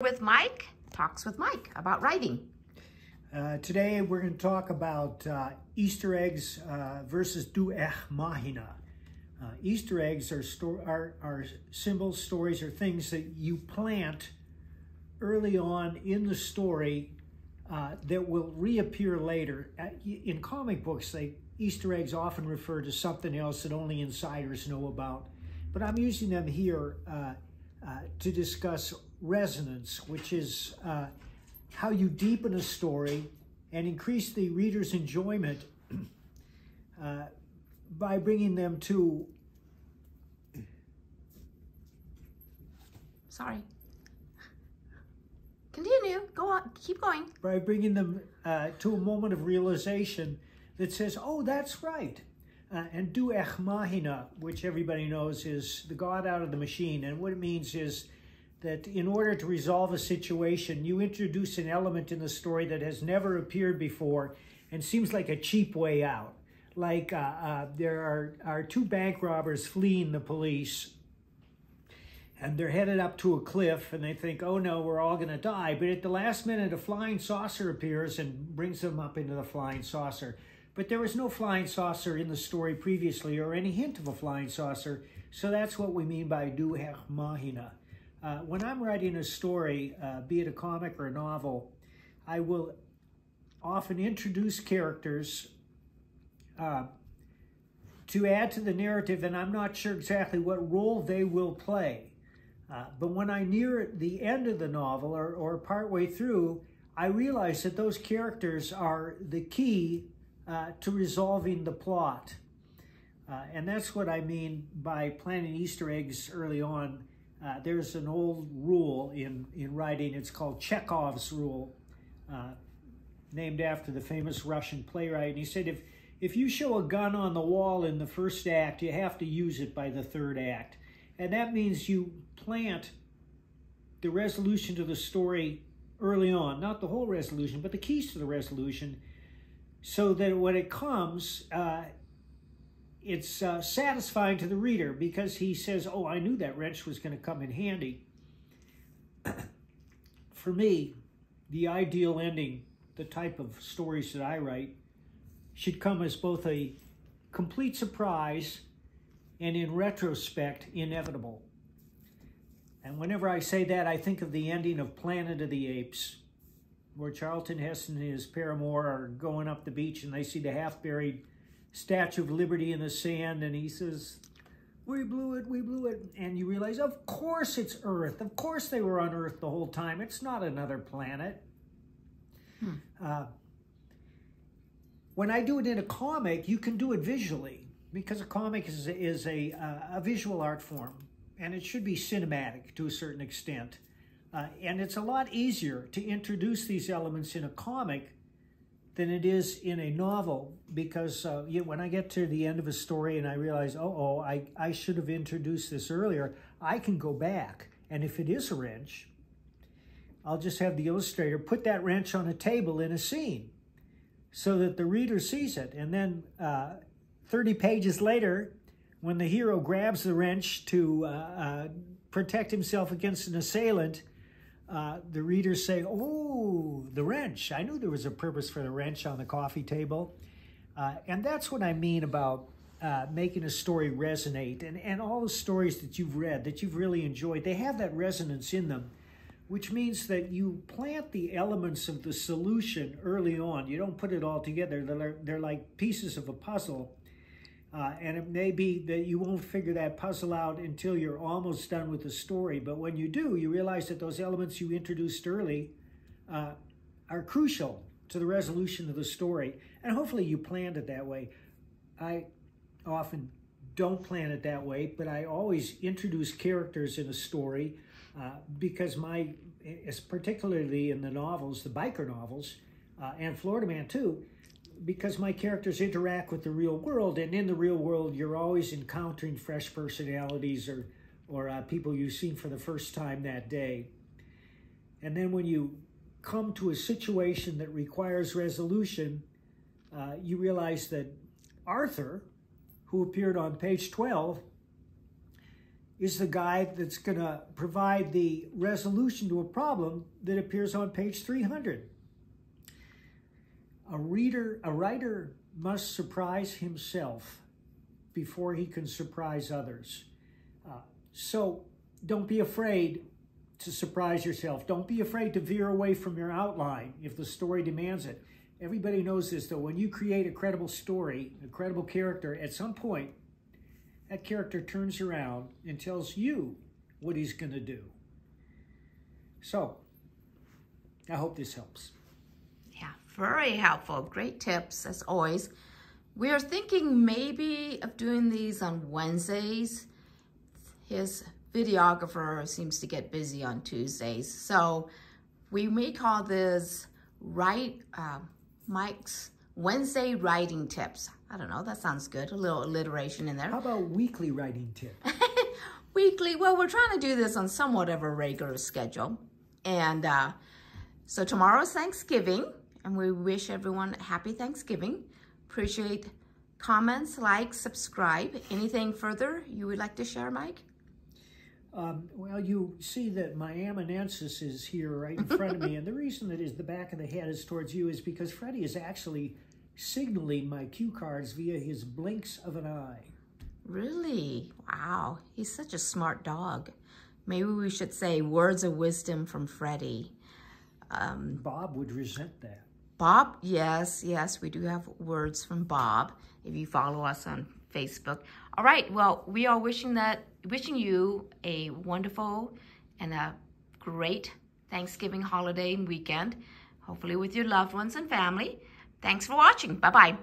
With Mike, Talks with Mike about writing. Today we're going to talk about Easter eggs versus Duech Mahina. Easter eggs are symbols, stories, or things that you plant early on in the story that will reappear later. In comic books, Easter eggs often refer to something else that only insiders know about. But I'm using them here to discuss resonance, which is how you deepen a story and increase the reader's enjoyment by bringing them to... Sorry. Continue. Go on. Keep going. By bringing them to a moment of realization that says, oh, that's right. And Duech Mahina, which everybody knows is the God out of the machine. And what it means is that in order to resolve a situation, you introduce an element in the story that has never appeared before and seems like a cheap way out. Like there are two bank robbers fleeing the police, and they're headed up to a cliff, and they think, oh no, we're all going to die. But at the last minute, a flying saucer appears and brings them up into the flying saucer. But there was no flying saucer in the story previously or any hint of a flying saucer, so that's what we mean by Duech Mahina. When I'm writing a story, be it a comic or a novel, I will often introduce characters to add to the narrative, and I'm not sure exactly what role they will play. But when I near the end of the novel or partway through, I realize that those characters are the key to resolving the plot. And that's what I mean by planting Easter eggs early on. There's an old rule in writing. It's called Chekov's rule, named after the famous Russian playwright. And he said, if you show a gun on the wall in the first act, you have to use it by the third act. And that means you plant the resolution to the story early on. Not the whole resolution, but the keys to the resolution, so that when it comes, it's satisfying to the reader because he says, oh, I knew that wrench was going to come in handy. For me, the ideal ending, the type of stories that I write, should come as both a complete surprise and, in retrospect, inevitable. And whenever I say that, I think of the ending of Planet of the Apes, where Charlton Heston and his paramour are going up the beach and they see the half-buried Statue of Liberty in the sand, and he says, we blew it, we blew it. And you realize, of course it's Earth. Of course they were on Earth the whole time. It's not another planet. When I do it in a comic, you can do it visually, because a comic is a visual art form, and it should be cinematic to a certain extent. And it's a lot easier to introduce these elements in a comic than it is in a novel, because when I get to the end of a story and I realize, I should have introduced this earlier, I can go back. And if it is a wrench, I'll just have the illustrator put that wrench on a table in a scene so that the reader sees it. And then 30 pages later, when the hero grabs the wrench to protect himself against an assailant, the readers say, oh, the wrench. I knew there was a purpose for the wrench on the coffee table. And that's what I mean about making a story resonate. And all the stories that you've read, that you've really enjoyed, they have that resonance in them, which means that you plant the elements of the solution early on. You don't put it all together. They're like pieces of a puzzle. And it may be that you won't figure that puzzle out until you're almost done with the story. But when you do, you realize that those elements you introduced early are crucial to the resolution of the story. And hopefully you planned it that way. I often don't plan it that way, but I always introduce characters in a story because particularly in the novels, the biker novels, and Florida Man too, because my characters interact with the real world, and in the real world, you're always encountering fresh personalities or people you've seen for the first time that day. And then when you come to a situation that requires resolution, you realize that Arthur, who appeared on page 12, is the guide that's going to provide the resolution to a problem that appears on page 300. A writer must surprise himself before he can surprise others. So don't be afraid to surprise yourself. Don't be afraid to veer away from your outline if the story demands it. Everybody knows this, though. When you create a credible story, a credible character, at some point, that character turns around and tells you what he's going to do. So, I hope this helps. Yeah, very helpful. Great tips, as always. We are thinking maybe of doing these on Wednesdays. His videographer seems to get busy on Tuesdays. So we may call this Mike's Wednesday writing tips. I don't know, that sounds good. A little alliteration in there. How about weekly writing tips? Weekly, well, we're trying to do this on somewhat of a regular schedule. And so tomorrow's Thanksgiving, and we wish everyone a happy Thanksgiving. Appreciate comments, likes, subscribe. Anything further you would like to share, Mike? Well, you see that my amanuensis is here right in front of me, and the reason that the back of the head is towards you is because Freddie is actually signaling my cue cards via his blinks of an eye. Really? Wow. He's such a smart dog. Maybe we should say words of wisdom from Freddie. Bob would resent that. Bob? Yes, we do have words from Bob if you follow us on Facebook. All right, well, we are wishing you a wonderful and a great Thanksgiving holiday and weekend, hopefully with your loved ones and family. Thanks for watching. Bye-bye.